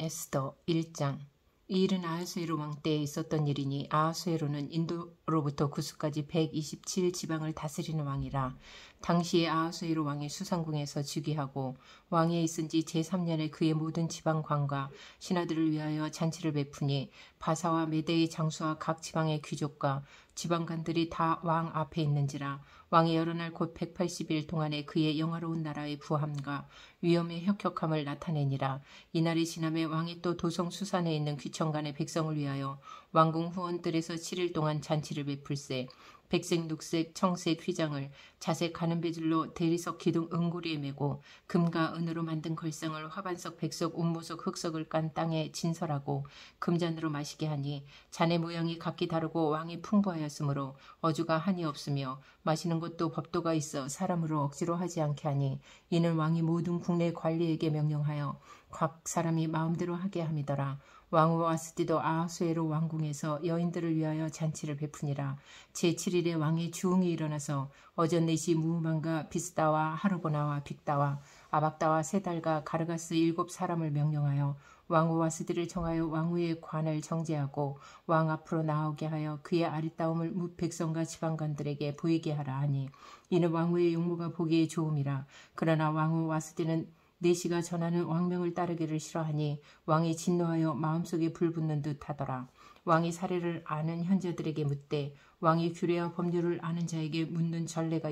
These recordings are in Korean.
에스더 1장. 이 일은 아하수에로 왕 때에 있었던 일이니 아하수에로는 인도로부터 구스까지 127지방을 다스리는 왕이라. 당시에 아하수에로 왕이 수상궁에서 즉위하고 왕위에 있은 지 제3년에 그의 모든 지방관과 신하들을 위하여 잔치를 베푸니 바사와 메대의 장수와 각 지방의 귀족과 지방관들이 다 왕 앞에 있는지라. 왕이 여러 날 곧 180일 동안에 그의 영화로운 나라의 부함과 위엄의 혁혁함을 나타내니라. 이날이 지남에 왕이 또 도성 수산에 있는 귀청간의 백성을 위하여 왕궁 후원들에서 7일 동안 잔치를 베풀세. 백색, 녹색, 청색 휘장을 자색 가는 배줄로 대리석 기둥 은고리에 메고 금과 은으로 만든 걸상을 화반석, 백석, 운모석, 흑석을 깐 땅에 진설하고 금잔으로 마시게 하니 잔의 모양이 각기 다르고 왕이 풍부하였으므로 어주가 한이 없으며 마시는 것도 법도가 있어 사람으로 억지로 하지 않게 하니 이는 왕이 모든 국내 관리에게 명령하여 각 사람이 마음대로 하게 함이더라. 왕후 와스디도 아하수에로 왕궁에서 여인들을 위하여 잔치를 베푸니라. 제7일에 왕의 주웅이 일어나서 어전넷이 무만과 비스다와 하르보나와 빅다와 아박다와 세달과 가르가스 7사람을 명령하여 왕후 와스디를 정하여 왕후의 관을 정제하고 왕 앞으로 나오게 하여 그의 아리따움을 뭇 백성과 지방관들에게 보이게 하라 하니 이는 왕후의 용모가 보기에 좋음이라. 그러나 왕후 와스디는 내시가 전하는 왕명을 따르기를 싫어하니 왕이 진노하여 마음속에 불붙는 듯 하더라. 왕이 사례를 아는 현자들에게 묻되 왕이 규례와 법률을 아는 자에게 묻는 전례가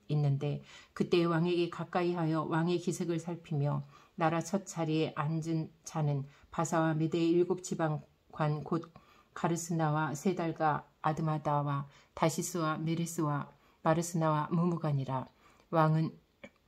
있는데 그때 왕에게 가까이 하여 왕의 기색을 살피며 나라 첫 자리에 앉은 자는 바사와 메대의 7지방관 곧 가르스나와 세달과 아드마다와 다시스와 메레스와 마르스나와 무무간이라. 왕은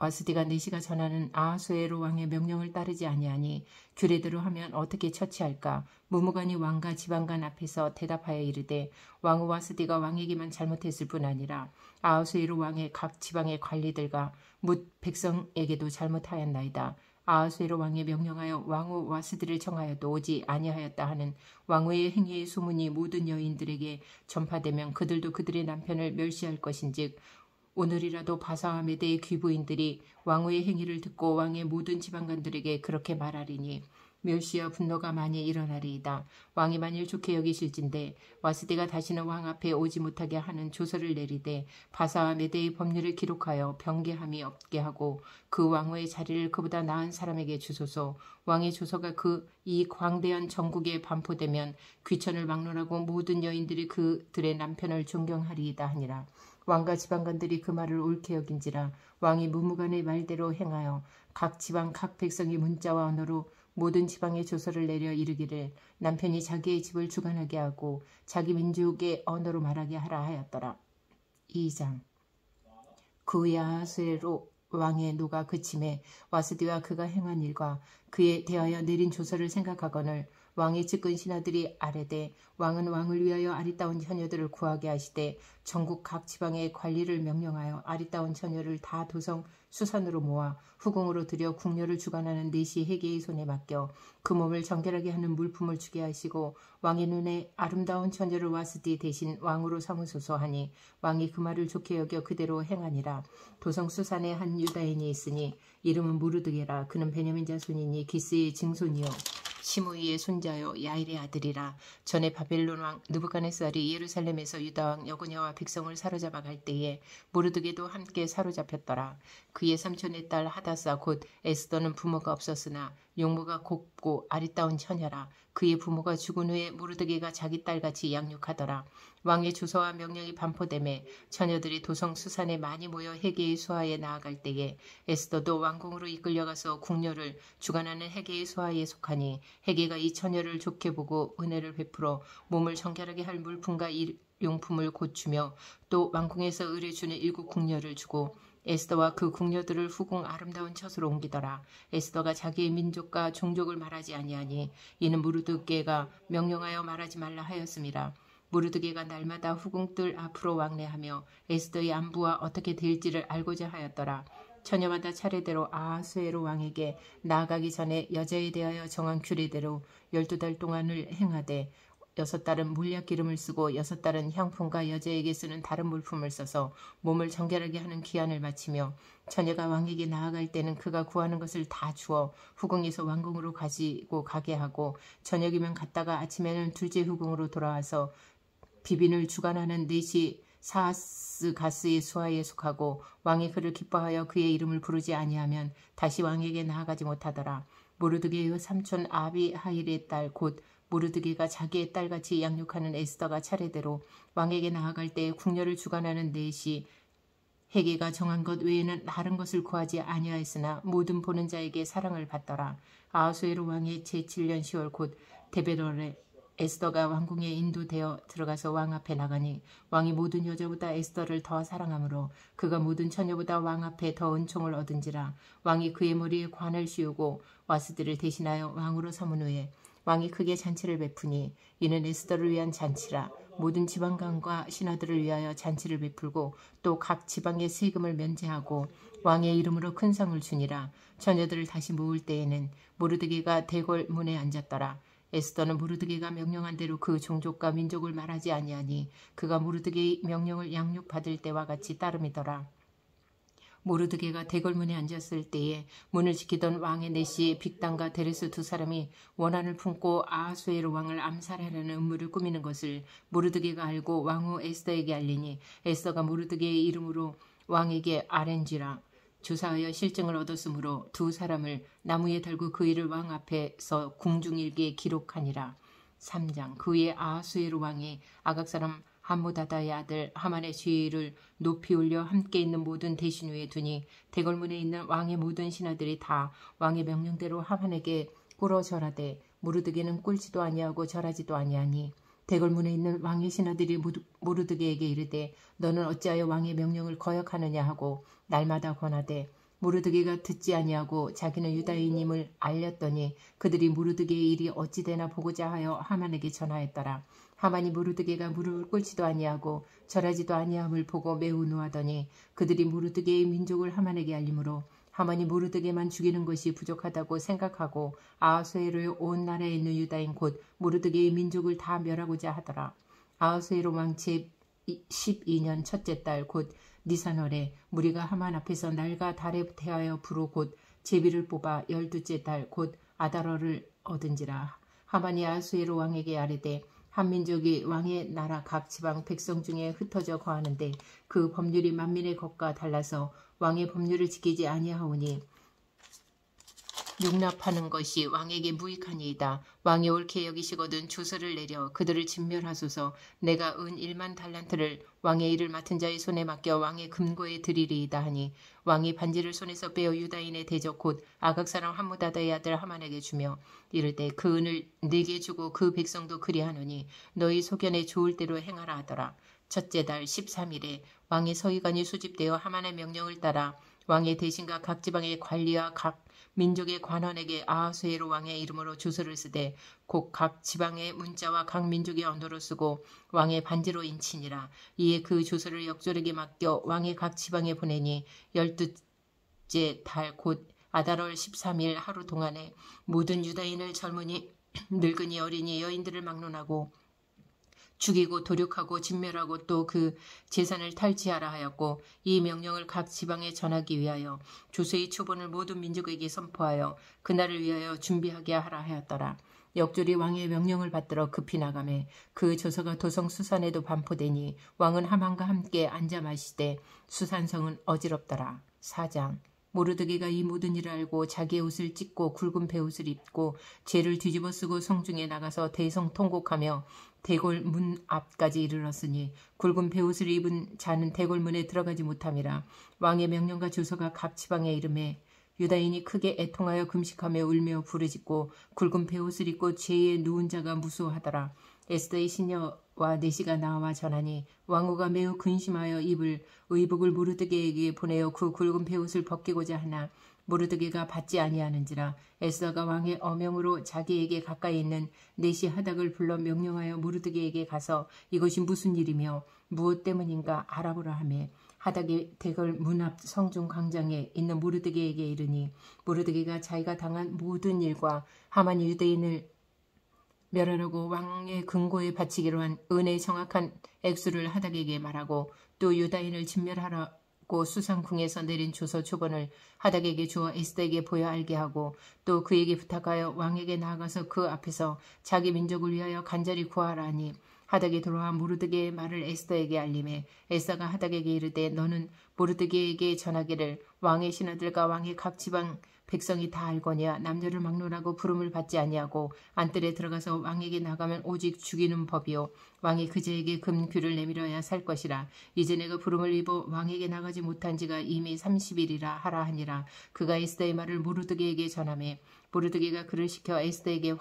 와스디가 내시가 전하는 아하수에로 왕의 명령을 따르지 아니하니 규례대로 하면 어떻게 처치할까? 무무간이 왕과 지방관 앞에서 대답하여 이르되 왕후 와스디가 왕에게만 잘못했을 뿐 아니라 아하수에로 왕의 각 지방의 관리들과 뭇 백성에게도 잘못하였나이다. 아하수에로 왕에 명령하여 왕후 와스디를 정하여도 오지 아니하였다 하는 왕후의 행위의 소문이 모든 여인들에게 전파되면 그들도 그들의 남편을 멸시할 것인즉 오늘이라도 바사와 메대의 귀부인들이 왕후의 행위를 듣고 왕의 모든 지방관들에게 그렇게 말하리니 멸시와 분노가 많이 일어나리이다. 왕이 만일 좋게 여기실진데 와스디가 다시는 왕 앞에 오지 못하게 하는 조서를 내리되 바사와 메대의 법률을 기록하여 변개함이 없게 하고 그 왕후의 자리를 그보다 나은 사람에게 주소서. 왕의 조서가 이 광대한 전국에 반포되면 귀천을 막론하고 모든 여인들이 그들의 남편을 존경하리이다 하니라. 왕과 지방관들이 그 말을 옳게 여긴지라. 왕이 무무간의 말대로 행하여 각 지방 각 백성의 문자와 언어로 모든 지방의 조서를 내려 이르기를 남편이 자기의 집을 주관하게 하고 자기 민족의 언어로 말하게 하라 하였더라. 2장. 그 후에 아하수에로 왕의 노가 그침에 와스디와 그가 행한 일과 그에 대하여 내린 조서를 생각하거늘 왕의 측근 신하들이 아뢰되 왕은 왕을 위하여 아리따운 처녀들을 구하게 하시되 전국 각 지방의 관리를 명령하여 아리따운 처녀를 다 도성 수산으로 모아 후궁으로 들여 궁녀를 주관하는 내시 해계의 손에 맡겨 그 몸을 정결하게 하는 물품을 주게 하시고 왕의 눈에 아름다운 처녀를 와스디 대신 왕으로 삼으소서 하니 왕이 그 말을 좋게 여겨 그대로 행하니라. 도성 수산에 한 유다인이 있으니 이름은 무르드게라. 그는 베냐민 자손이니 기스의 증손이요 시므이의 손자요 야일의 아들이라. 전에 바벨론 왕 느부갓네살이 예루살렘에서 유다왕 여고냐와 백성을 사로잡아 갈 때에 모르드게도 함께 사로잡혔더라. 그의 삼촌의 딸 하다사 곧 에스더는 부모가 없었으나 용모가 곱고 아리따운 처녀라. 그의 부모가 죽은 후에 모르드게가 자기 딸같이 양육하더라. 왕의 조서와 명령이 반포되매 처녀들이 도성 수산에 많이 모여 해계의 수하에 나아갈 때에 에스더도 왕궁으로 이끌려가서 궁녀를 주관하는 해계의 수하에 속하니 해계가 이 처녀를 좋게 보고 은혜를 베풀어 몸을 정결하게 할 물품과 용품을 고추며 또 왕궁에서 의뢰주는 7 궁녀를 주고 에스더와 그 궁녀들을 후궁 아름다운 처소로 옮기더라. 에스더가 자기의 민족과 종족을 말하지 아니하니 이는 무르드게가 명령하여 말하지 말라 하였음이라. 무르드게가 날마다 후궁들 앞으로 왕래하며 에스더의 안부와 어떻게 될지를 알고자 하였더라. 처녀마다 차례대로 아하수에로 왕에게 나아가기 전에 여자에 대하여 정한 규례대로 12달 동안을 행하되 6달은 몰약 기름을 쓰고 6달은 향품과 여자에게 쓰는 다른 물품을 써서 몸을 정결하게 하는 기한을 마치며 처녀가 왕에게 나아갈 때는 그가 구하는 것을 다 주어 후궁에서 왕궁으로 가지고 가게 하고 저녁이면 갔다가 아침에는 둘째 후궁으로 돌아와서 비빈을 주관하는 넷이 사하스가스의 수하에 속하고 왕이 그를 기뻐하여 그의 이름을 부르지 아니하면 다시 왕에게 나아가지 못하더라. 모르드게의 삼촌 아비하일의 딸 곧 모르드게가 자기의 딸같이 양육하는 에스더가 차례대로 왕에게 나아갈 때에 궁녀를 주관하는 넷이 헤게가 정한 것 외에는 다른 것을 구하지 아니하였으나 모든 보는 자에게 사랑을 받더라. 아하수에로 왕의 제7년 10월 곧 데베롤에 에스더가 왕궁에 인도되어 들어가서 왕 앞에 나가니 왕이 모든 여자보다 에스더를 더 사랑하므로 그가 모든 처녀보다 왕 앞에 더 은총을 얻은지라. 왕이 그의 머리에 관을 씌우고 와스들을 대신하여 왕으로 삼은 후에 왕이 크게 잔치를 베푸니 이는 에스더를 위한 잔치라. 모든 지방관과 신하들을 위하여 잔치를 베풀고 또 각 지방의 세금을 면제하고 왕의 이름으로 큰 상을 주니라. 처녀들을 다시 모을 때에는 모르드게가 대궐 문에 앉았더라. 에스더는 모르드게가 명령한 대로 그 종족과 민족을 말하지 아니하니 그가 모르드게의 명령을 양육받을 때와 같이 따름이더라. 모르드게가 대궐문에 앉았을 때에 문을 지키던 왕의 넷이 빅단과 데레스 두 사람이 원한을 품고 아하수에로 왕을 암살하려는 음모를 꾸미는 것을 모르드게가 알고 왕후 에스더에게 알리니 에스더가 모르드게의 이름으로 왕에게 아렌지라 조사하여 실증을 얻었으므로 두 사람을 나무에 달고 그 일을 왕 앞에서 궁중일기에 기록하니라. 3장 그 후에 아하수에로 왕이 아각 사람 함무다다의 아들 하만의 지위를 높이 올려 함께 있는 모든 대신 위에 두니 대궐문에 있는 왕의 모든 신하들이 다 왕의 명령대로 하만에게 꿇어 절하되 모르드게는 꿇지도 아니하고 절하지도 아니하니 대궐문에 있는 왕의 신하들이 모르드게에게 이르되 너는 어찌하여 왕의 명령을 거역하느냐 하고 날마다 권하되 모르드게가 듣지 아니하고 자기는 유다인임을 알렸더니 그들이 모르드게의 일이 어찌 되나 보고자 하여 하만에게 전하였더라. 하만이 모르드게가 무릎을 꿇지도 아니하고 절하지도 아니함을 보고 매우 노하더니 그들이 모르드게의 민족을 하만에게 알림으로 하만이 모르드게만 죽이는 것이 부족하다고 생각하고 아하수에로의 온 나라에 있는 유다인 곧 모르드게의 민족을 다 멸하고자 하더라. 아하수에로 왕 제12년 첫째 달 곧 니산월에 무리가 하만 앞에서 날과 달에 대하여 부로 곧 제비를 뽑아 12째 달 곧 아다러를 얻은지라. 하만이 아하수에로 왕에게 아뢰되 한 민족이 왕의 나라 각 지방 백성 중에 흩어져 거하는데 그 법률이 만민의 것과 달라서 왕의 법률을 지키지 아니하오니 용납하는 것이 왕에게 무익하니이다. 왕이 옳게 여기시거든 주서를 내려 그들을 진멸하소서. 내가 은 1만 달란트를 왕의 일을 맡은 자의 손에 맡겨 왕의 금고에 드리리이다 하니 왕이 반지를 손에서 빼어 유다인의 대적 곧 아각 사람 함무다다의 아들 하만에게 주며 이르되 그 은을 네게 주고 그 백성도 그리하노니 너희 소견에 좋을 대로 행하라 하더라. 첫째 달 13일에 왕의 서기관이 수집되어 하만의 명령을 따라 왕의 대신과 각 지방의 관리와 각 민족의 관원에게 아하수에로 왕의 이름으로 주소를 쓰되 곧 각 지방의 문자와 각 민족의 언어로 쓰고 왕의 반지로 인치니라. 이에 그 주소를 역졸에게 맡겨 왕의 각 지방에 보내니 12째 달 곧 아달월 13일 하루 동안에 모든 유다인을 젊은이 늙은이 어린이 여인들을 막론하고 죽이고 도륙하고 진멸하고 또 그 재산을 탈취하라 하였고 이 명령을 각 지방에 전하기 위하여 조서의 초본을 모든 민족에게 선포하여 그날을 위하여 준비하게 하라 하였더라. 역졸이 왕의 명령을 받들어 급히 나가매 그 조서가 도성 수산에도 반포되니 왕은 하만과 함께 앉아 마시되 수산성은 어지럽더라. 4장 모르드게가 이 모든 일을 알고 자기의 옷을 찢고 굵은 베옷을 입고 죄를 뒤집어 쓰고 성중에 나가서 대성통곡하며 대궐 문 앞까지 이르렀으니 굵은 베옷을 입은 자는 대궐 문에 들어가지 못함이라. 왕의 명령과 주소가 각 지방에 이름에 유다인이 크게 애통하여 금식하며 울며 부르짖고 굵은 베옷을 입고 죄에 누운 자가 무수하더라. 에스더의 시녀와 내시가 나와 전하니 왕후가 매우 근심하여 입을 의복을 모르드게에게 보내어 그 굵은 베옷을 벗기고자 하나 모르드게가 받지 아니하는지라. 에스더가 왕의 어명으로 자기에게 가까이 있는 내시 하닥을 불러 명령하여 모르드게에게 가서 이것이 무슨 일이며 무엇 때문인가 알아보라 하매 하닥이 대궐 문 앞 성중 광장에 있는 모르드게에게 이르니 모르드게가 자기가 당한 모든 일과 하만이 유대인을 멸하라고 왕의 금고에 바치기로 한 은의 정확한 액수를 하닥에게 말하고 또 유다인을 진멸하라고 수상궁에서 내린 조서 초본을 하닥에게 주어 에스더에게 보여 알게 하고 또 그에게 부탁하여 왕에게 나아가서 그 앞에서 자기 민족을 위하여 간절히 구하라 하니 하닥이 돌아와 모르드게의 말을 에스더에게 알림해 에스더가 하닥에게 이르되 너는 모르드게에게 전하기를 왕의 신하들과 왕의 각 지방 백성이 다 알거니와 남녀를 막론하고 부름을 받지 아니하고 안뜰에 들어가서 왕에게 나가면 오직 죽이는 법이요 왕이 그제에게 금규를 내밀어야 살 것이라. 이제 내가 부름을 입어 왕에게 나가지 못한 지가 이미 30일이라 하라 하니라. 그가 에스더의 말을 모르드게에게 전하매 모르드게가 그를 시켜 에스더에게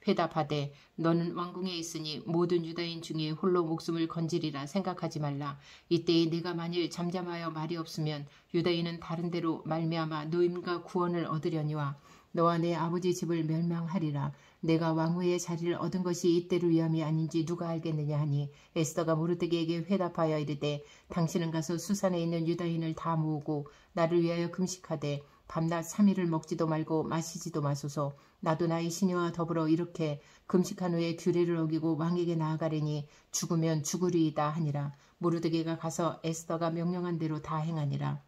회답하되 너는 왕궁에 있으니 모든 유다인 중에 홀로 목숨을 건지리라 생각하지 말라. 이때에 네가 만일 잠잠하여 말이 없으면 유다인은 다른 데로 말미암아 노임과 구원을 얻으려니와 너와 내 아버지 집을 멸망하리라. 내가 왕후의 자리를 얻은 것이 이때를 위함이 아닌지 누가 알겠느냐 하니 에스더가 모르드게에게 회답하여 이르되 당신은 가서 수산에 있는 유다인을 다 모으고 나를 위하여 금식하되 밤낮 3일을 먹지도 말고 마시지도 마소서. 나도 나의 시녀와 더불어 이렇게 금식한 후에 규례를 어기고 왕에게 나아가리니 죽으면 죽으리이다 하니라. 모르드게가 가서 에스더가 명령한 대로 다 행하니라.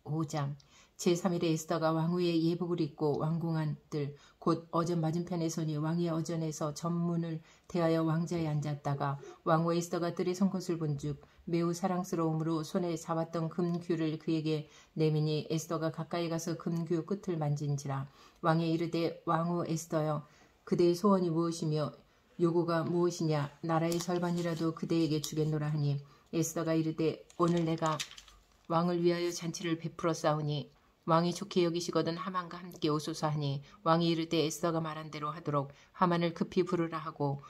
5장 제3일에 에스더가 왕후의 예복을 입고 왕궁 안뜰 곧 어전 맞은편에 서니 왕의 어전에서 전문을 대하여 왕자에 앉았다가 왕후 에스더가 뜰에 선 것을 본즉 매우 사랑스러움으로 손에 잡았던 금규를 그에게 내미니 에스더가 가까이 가서 금규 끝을 만진지라. 왕이 이르되 왕후 에스더여 그대의 소원이 무엇이며 요구가 무엇이냐 나라의 절반이라도 그대에게 주겠노라 하니 에스더가 이르되 오늘 내가 왕을 위하여 잔치를 베풀어 싸우니 왕이 좋게 여기시거든 하만과 함께 오소서 하니 왕이 이르되 에스더가 말한 대로 하도록 하만을 급히 부르라 하고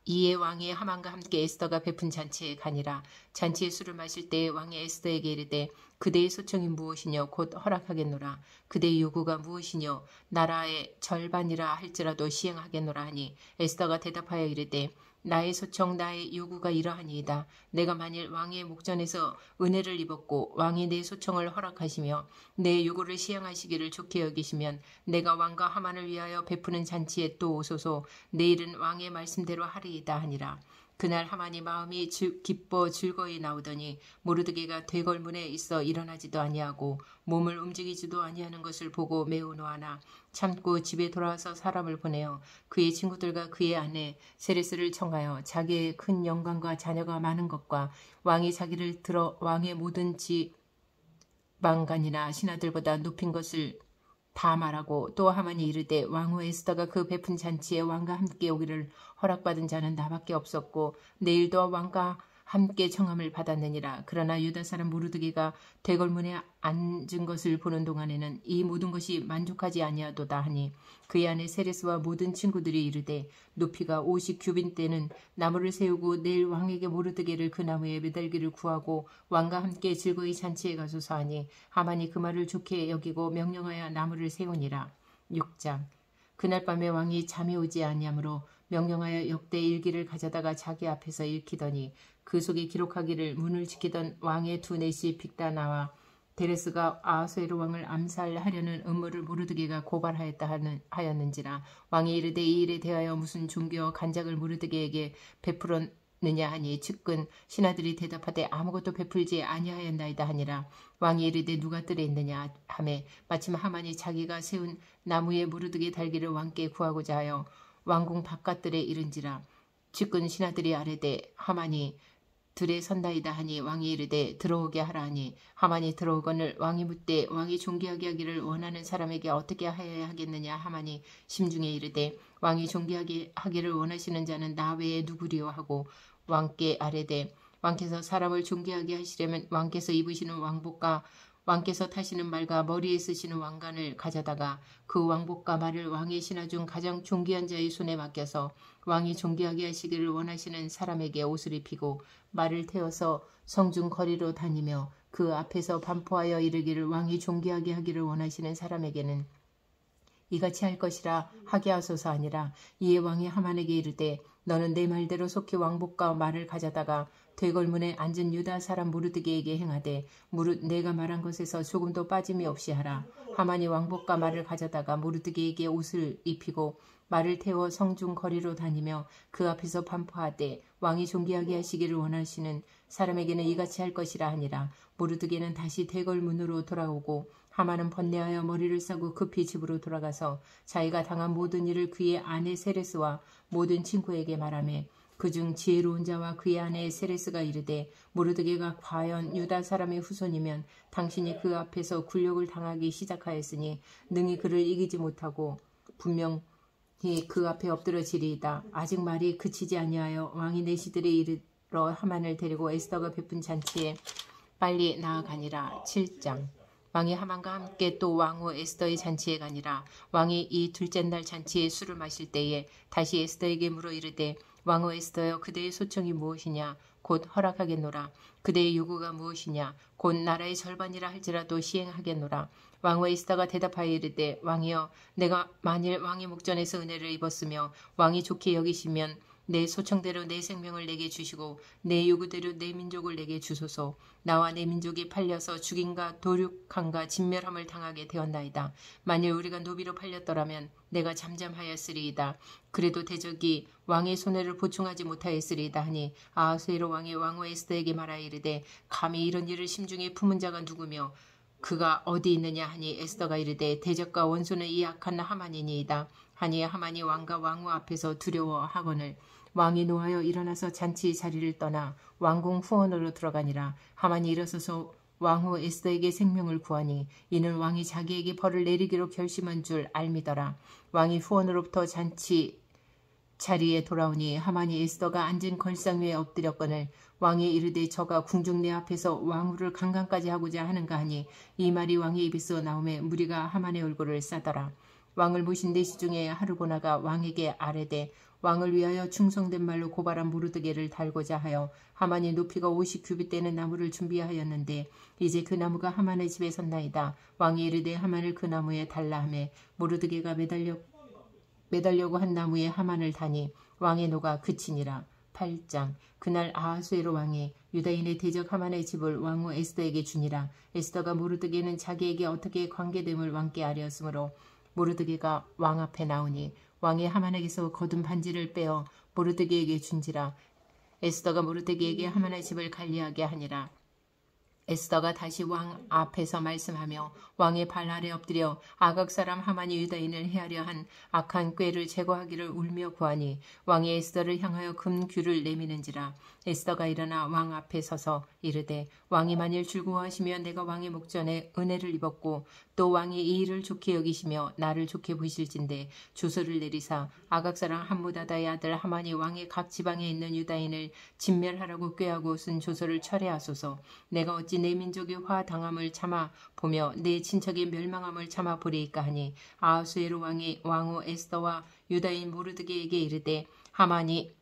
이에 왕이 하만과 함께 에스더가 베푼 잔치에 가니라. 잔치에 술을 마실 때에 왕이 에스더에게 이르되 그대의 소청이 무엇이뇨 곧 허락하겠노라. 그대의 요구가 무엇이뇨 나라의 절반이라 할지라도 시행하겠노라 하니 에스더가 대답하여 이르되 나의 소청 나의 요구가 이러하니이다. 내가 만일 왕의 목전에서 은혜를 입었고 왕이 내 소청을 허락하시며 내 요구를 시행하시기를 좋게 여기시면 내가 왕과 하만을 위하여 베푸는 잔치에 또 오소서. 내일은 왕의 말씀대로 하리이다 하니라. 그날 하만이 마음이 기뻐 즐거이 나오더니 모르드게가 되걸문에 있어 일어나지도 아니하고 몸을 움직이지도 아니하는 것을 보고 매우 노하나 참고 집에 돌아와서 사람을 보내어 그의 친구들과 그의 아내 세레스를 청하여 자기의 큰 영광과 자녀가 많은 것과 왕이 자기를 들어 왕의 모든 지방간이나 신하들보다 높인 것을 다 말하고 또 하만이 이르되 왕후 에스더가 그 베푼 잔치에 왕과 함께 오기를 허락받은 자는 나밖에 없었고 내일도 왕과 함께 청함을 받았느니라. 그러나 유다 사람 모르드게가 대궐문에 앉은 것을 보는 동안에는 이 모든 것이 만족하지 아니하도다 하니 그의 아내 세레스와 모든 친구들이 이르되 높이가 50규빗되는 나무를 세우고 내일 왕에게 모르드게를 그 나무에 매달기를 구하고 왕과 함께 즐거이 잔치에 가소서 하니 하만이 그 말을 좋게 여기고 명령하여 나무를 세우니라. 6장 그날 밤에 왕이 잠이 오지 아니하므로 명령하여 역대 일기를 가져다가 자기 앞에서 읽히더니 그 속에 기록하기를 문을 지키던 왕의 두 내시 빅다나와 데레스가 아하수에로 왕을 암살하려는 음모를 모르드게가 고발하였다 하였는지라. 왕이 이르되 이 일에 대하여 무슨 종교와 간작을 모르드게에게 베풀었느냐 하니 측근 신하들이 대답하되 아무것도 베풀지 아니하였나이다 하니라. 왕이 이르되 누가 뜰에 있느냐 하매 마침 하만이 자기가 세운 나무에 모르드게 달기를 왕께 구하고자 하여 왕궁 바깥들에 이른지라. 측근 신하들이 아뢰되 하만이 들에 선다이다 하니 왕이 이르되 들어오게 하라 하니 하만이 들어오거늘 왕이 묻되 왕이 존귀하게 하기를 원하는 사람에게 어떻게 하여야 하겠느냐 하만이 심중에 이르되 왕이 존귀하게 하기를 원하시는 자는 나 외에 누구리요 하고 왕께 아뢰되 왕께서 사람을 존귀하게 하시려면 왕께서 입으시는 왕복과 왕께서 타시는 말과 머리에 쓰시는 왕관을 가져다가 그 왕복과 말을 왕의 신하 중 가장 존귀한 자의 손에 맡겨서 왕이 존귀하게 하시기를 원하시는 사람에게 옷을 입히고 말을 태워서 성중 거리로 다니며 그 앞에서 반포하여 이르기를 왕이 존귀하게 하기를 원하시는 사람에게는 이같이 할 것이라 하게 하소서 하니라. 이에 왕이 하만에게 이르되 너는 내 말대로 속히 왕복과 말을 가져다가 되걸문에 앉은 유다 사람 모르드게에게 행하되 무릇 내가 말한 것에서 조금도 빠짐이 없이 하라. 하만이 왕복과 말을 가져다가 모르드게에게 옷을 입히고 말을 태워 성중 거리로 다니며 그 앞에서 반포하되 왕이 존귀하게 하시기를 원하시는 사람에게는 이같이 할 것이라 하니라. 모르드게는 다시 대궐문으로 돌아오고 하만은 번뇌하여 머리를 싸고 급히 집으로 돌아가서 자기가 당한 모든 일을 그의 아내 세레스와 모든 친구에게 말하며 그중 지혜로운 자와 그의 아내 세레스가 이르되 모르드게가 과연 유다 사람의 후손이면 당신이 그 앞에서 굴욕을 당하기 시작하였으니 능히 그를 이기지 못하고 분명히 그 앞에 엎드러지리이다. 아직 말이 그치지 아니하여 왕이 내시들에 이르러 하만을 데리고 에스더가 베푼 잔치에 빨리 나아가니라. 7장. 왕이 하만과 함께 또 왕후 에스더의 잔치에 가니라. 왕이 이 둘째 날 잔치에 술을 마실 때에 다시 에스더에게 물어 이르되 왕후 에스더여 그대의 소청이 무엇이냐 곧 허락하겠노라. 그대의 요구가 무엇이냐 곧 나라의 절반이라 할지라도 시행하겠노라. 왕후 에스더가 대답하여 이르되 왕이여 내가 만일 왕의 목전에서 은혜를 입었으며 왕이 좋게 여기시면 내 소청대로 내 생명을 내게 주시고 내 요구대로 내 민족을 내게 주소서. 나와 내 민족이 팔려서 죽임과 도륙함과 진멸함을 당하게 되었나이다. 만일 우리가 노비로 팔렸더라면 내가 잠잠하였으리이다. 그래도 대적이 왕의 손해를 보충하지 못하였으리이다 하니 아하수에로 왕이 왕후 에스더에게 말하여 이르되 감히 이런 일을 심중에 품은 자가 누구며 그가 어디 있느냐 하니 에스더가 이르되 대적과 원수는 이 악한 하만이니이다 하니 하만이 왕과 왕후 앞에서 두려워하거늘 왕이 노하여 일어나서 잔치 자리를 떠나 왕궁 후원으로 들어가니라. 하만이 일어서서 왕후 에스더에게 생명을 구하니 이는 왕이 자기에게 벌을 내리기로 결심한 줄 알미더라. 왕이 후원으로부터 잔치 자리에 돌아오니 하만이 에스더가 앉은 걸상 위에 엎드렸거늘 왕이 이르되 저가 궁중 내 앞에서 왕후를 강간까지 하고자 하는가 하니 이 말이 왕의 입에서 나오매 무리가 하만의 얼굴을 싸더라. 왕을 모신 내시 중에 하르보나가 왕에게 아뢰되 왕을 위하여 충성된 말로 고발한 모르드게를 달고자 하여 하만이 높이가 50규빗 되는 나무를 준비하였는데 이제 그 나무가 하만의 집에 섰나이다. 왕이 이르되 하만을 그 나무에 달라 하매 모르드게가 매달려고 한 나무에 하만을 다니 왕의 노가 그치니라. 8장. 그날 아하수에로 왕이 유다인의 대적 하만의 집을 왕후 에스더에게 주니라. 에스더가 모르드게는 자기에게 어떻게 관계됨을 왕께 아뢰었으므로 모르드게가 왕 앞에 나오니 왕이 하만에게서 거둔 반지를 빼어 모르드게에게 준지라. 에스더가 모르드게에게 하만의 집을 관리하게 하니라. 에스더가 다시 왕 앞에서 말씀하며 왕의 발 아래 엎드려 아각 사람 하만이 유다인을 해하려 한 악한 꾀를 제거하기를 울며 구하니 왕이 에스더를 향하여 금규를 내미는지라. 에스더가 일어나 왕 앞에 서서 이르되 왕이 만일 즐거워하시며 내가 왕의 목전에 은혜를 입었고 또 왕이 이 일을 좋게 여기시며 나를 좋게 보실진대 주소를 내리사 아각 사람 함무다다의 아들 하만이 왕의 각 지방에 있는 유다인을 진멸하라고 꾀하고 쓴 조서를 철회하소서. 내가 어찌 내 민족의 화당함을 참아 보며 내 친척의 멸망함을 참아 보리이까 하니 아하수에로 왕이 왕후 에스더와 유다인 모르드게에게 이르되 하만이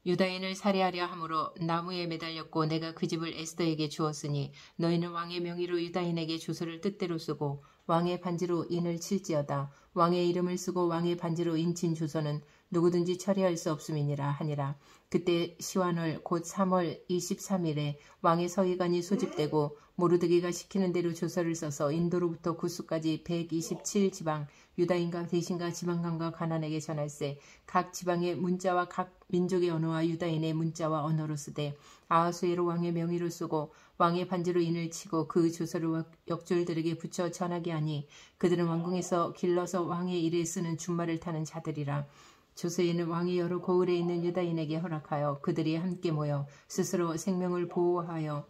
유다인을 살해하려 함으로 나무에 매달렸고 내가 그 집을 에스더에게 주었으니 너희는 왕의 명의로 유다인에게 주소를 뜻대로 쓰고 왕의 반지로 인을 칠지어다. 왕의 이름을 쓰고 왕의 반지로 인친 주소는 누구든지 처리할 수 없음이니라 하니라. 그때 시완월 곧 3월 23일에 왕의 서기관이 소집되고 모르드게가 시키는 대로 조서를 써서 인도로부터 구스까지 127지방 유다인과 대신과 지방관과 가난에게 전할세. 각 지방의 문자와 각 민족의 언어와 유다인의 문자와 언어로 쓰되 아하수에로 왕의 명의로 쓰고 왕의 반지로 인을 치고 그 조서를 역졸들에게 붙여 전하게 하니 그들은 왕궁에서 길러서 왕의 일에 쓰는 준말을 타는 자들이라. 조서에는 왕이 여러 고을에 있는 유다인에게 허락하여 그들이 함께 모여 스스로 생명을 보호하여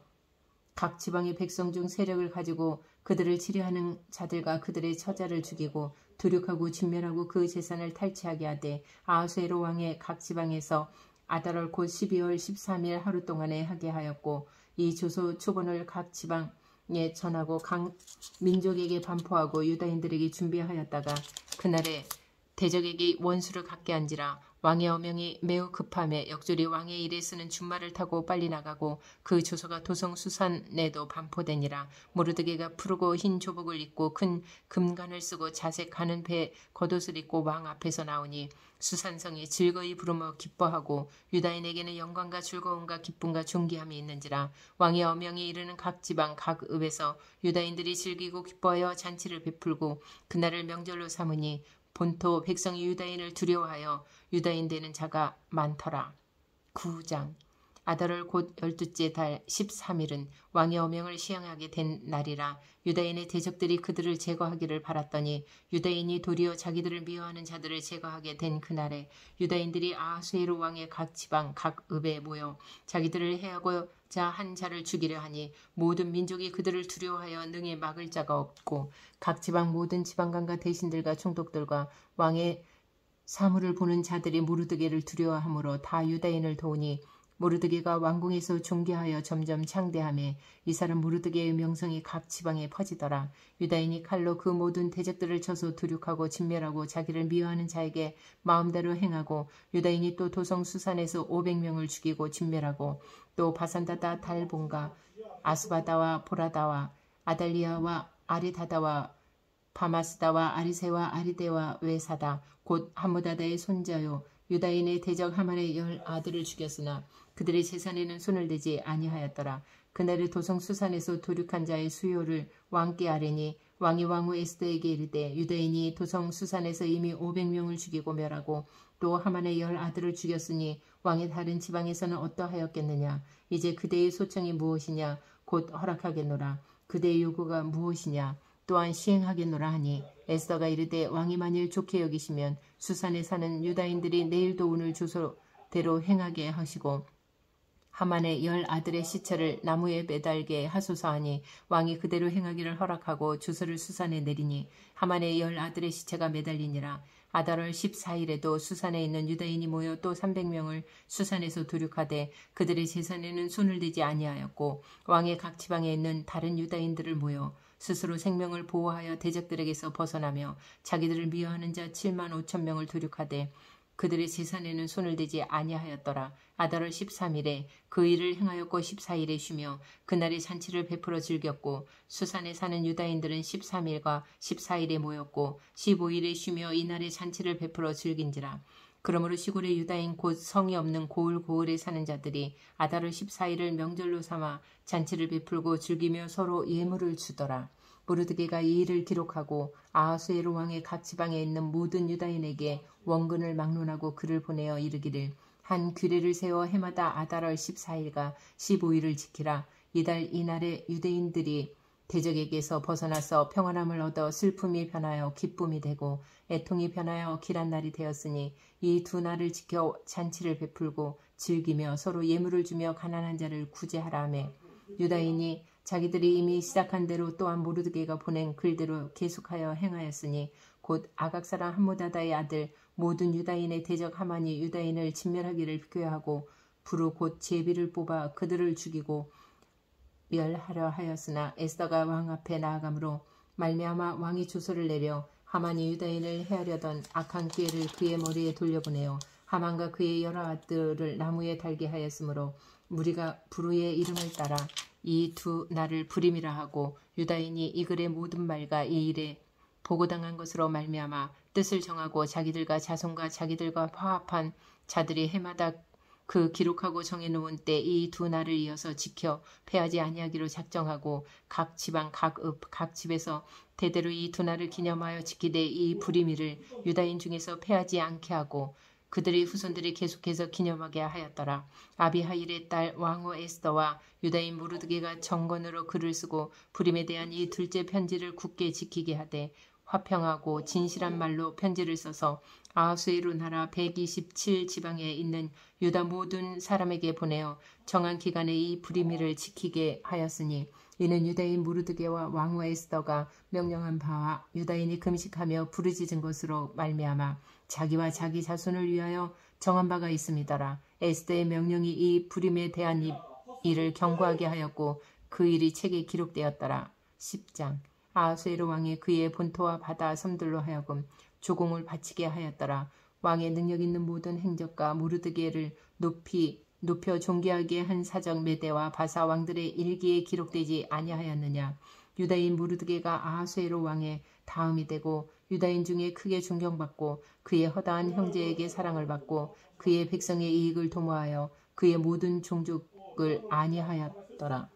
각 지방의 백성 중 세력을 가지고 그들을 치료하는 자들과 그들의 처자를 죽이고 도륙하고 진멸하고 그 재산을 탈취하게 하되 아하수에로 왕의 각 지방에서 아달월 곧 12월 13일 하루 동안에 하게 하였고 이 조서 초본을 각 지방에 전하고 각 민족에게 반포하고 유다인들에게 준비하였다가 그날에 대적에게 원수를 갖게 한지라. 왕의 어명이 매우 급함에 역졸이 왕의 일에 쓰는 준말을 타고 빨리 나가고 그 조서가 도성 수산에도 반포되니라. 모르드게가 푸르고 흰 조복을 입고 큰 금관을 쓰고 자색 가는 배 겉옷을 입고 왕 앞에서 나오니 수산성이 즐거이 부르며 기뻐하고 유다인에게는 영광과 즐거움과 기쁨과 존귀함이 있는지라. 왕의 어명이 이르는 각 지방 각 읍에서 유다인들이 즐기고 기뻐하여 잔치를 베풀고 그날을 명절로 삼으니 본토 백성이 유다인을 두려워하여 유다인 되는 자가 많더라. 9장. 아달월 곧 12째 달 13일은 왕의 어명을 시행하게 된 날이라. 유다인의 대적들이 그들을 제거하기를 바랐더니 유다인이 도리어 자기들을 미워하는 자들을 제거하게 된 그날에 유다인들이 아하수에로 왕의 각 지방 각 읍에 모여 자기들을 해하고자 한 자를 죽이려 하니 모든 민족이 그들을 두려워하여 능히 막을 자가 없고 각 지방 모든 지방관과 대신들과 총독들과 왕의 사물을 보는 자들이 모르드게를 두려워하므로 다 유다인을 도우니 모르드게가 왕궁에서 존귀하여 점점 창대하며 이 사람 모르드게의 명성이 각 지방에 퍼지더라. 유다인이 칼로 그 모든 대적들을 쳐서 도륙하고 진멸하고 자기를 미워하는 자에게 마음대로 행하고 유다인이 또 도성 수산에서 500명을 죽이고 진멸하고 또 바산다다 달본과 아스바다와 보라다와 아달리아와 아리다다와 바마스다와 아리세와 아리데와 외사다 곧 하무다다의 손자요 유다인의 대적 하만의 10 아들을 죽였으나 그들의 재산에는 손을 대지 아니하였더라. 그날의 도성 수산에서 도륙한 자의 수요를 왕께 아뢰니 왕이 왕후 에스더에게 이르되 유다인이 도성 수산에서 이미 500명을 죽이고 멸하고 또 하만의 10 아들을 죽였으니 왕의 다른 지방에서는 어떠하였겠느냐. 이제 그대의 소청이 무엇이냐. 곧 허락하겠노라. 그대의 요구가 무엇이냐. 또한 시행하겠노라 하니 에스더가 이르되 왕이 만일 좋게 여기시면 수산에 사는 유다인들이 내일도 오늘 주소대로 행하게 하시고 하만의 10 아들의 시체를 나무에 매달게 하소서 하니 왕이 그대로 행하기를 허락하고 주소를 수산에 내리니 하만의 10 아들의 시체가 매달리니라. 아달월 14일에도 수산에 있는 유다인이 모여 또 300명을 수산에서 도륙하되 그들의 재산에는 손을 대지 아니하였고 왕의 각 지방에 있는 다른 유다인들을 모여 스스로 생명을 보호하여 대적들에게서 벗어나며 자기들을 미워하는 자 7만 5천 명을 도륙하되 그들의 재산에는 손을 대지 아니하였더라. 아달월 13일에 그 일을 행하였고 14일에 쉬며 그날의 잔치를 베풀어 즐겼고 수산에 사는 유다인들은 13일과 14일에 모였고 15일에 쉬며 이날의 잔치를 베풀어 즐긴지라. 그러므로 시골의 유다인 곧 성이 없는 고을고을에 사는 자들이 아달월 14일을 명절로 삼아 잔치를 베풀고 즐기며 서로 예물을 주더라. 모르드게가 이 일을 기록하고 아하수에로 왕의 각 지방에 있는 모든 유다인에게 원근을 막론하고 글을 보내어 이르기를 한 규례를 세워 해마다 아달월 14일과 15일을 지키라. 이날에 유대인들이 대적에게서 벗어나서 평안함을 얻어 슬픔이 변하여 기쁨이 되고 애통이 변하여 길한 날이 되었으니 이 두 날을 지켜 잔치를 베풀고 즐기며 서로 예물을 주며 가난한 자를 구제하라 하며 유다인이 자기들이 이미 시작한 대로 또한 모르드게가 보낸 글대로 계속하여 행하였으니 곧 아각 사람 함무다다의 아들 모든 유다인의 대적 하만이 유다인을 진멸하기를 비교하고 부르 곧 제비를 뽑아 그들을 죽이고 멸하려 하였으나 에스더가 왕 앞에 나아가므로 말미암아 왕이 주소를 내려 하만이 유다인을 해하려던 악한 기회를 그의 머리에 돌려보내어 하만과 그의 여러 아들을 나무에 달게 하였으므로 무리가 부르의 이름을 따라 이 두 날을 부림이라 하고 유다인이 이 글의 모든 말과 이 일에 보고당한 것으로 말미암아 뜻을 정하고 자기들과 자손과 자기들과 화합한 자들이 해마다 그 기록하고 정해놓은 때 이 두 날을 이어서 지켜 패하지 아니하기로 작정하고 각 지방 각 읍 각 집에서 대대로 이 두 날을 기념하여 지키되 이 불임일을 유다인 중에서 패하지 않게 하고 그들의 후손들이 계속해서 기념하게 하였더라. 아비하일의 딸 왕후 에스더와 유다인 모르드게가 정건으로 글을 쓰고 불임에 대한 이 둘째 편지를 굳게 지키게 하되 화평하고 진실한 말로 편지를 써서 아하수에로 나라 127 지방에 있는 유다 모든 사람에게 보내어 정한 기간에 이 불임일을 지키게 하였으니 이는 유다인 모르드게와 왕후 에스더가 명령한 바와 유다인이 금식하며 부르짖은 것으로 말미암아 자기와 자기 자손을 위하여 정한 바가 있음이더라. 에스더의 명령이 이 불임에 대한 일을 경고하게 하였고 그 일이 책에 기록되었더라. 10장. 아하수에로 왕이 그의 본토와 바다 섬들로 하여금 조공을 바치게 하였더라. 왕의 능력 있는 모든 행적과 모르드게를 높여 존귀하게 한 사적 메대와 바사 왕들의 일기에 기록되지 아니하였느냐. 유다인 모르드게가 아하수에로 왕의 다음이 되고 유다인 중에 크게 존경받고 그의 허다한 형제에게 사랑을 받고 그의 백성의 이익을 도모하여 그의 모든 종족을 안위하였더라.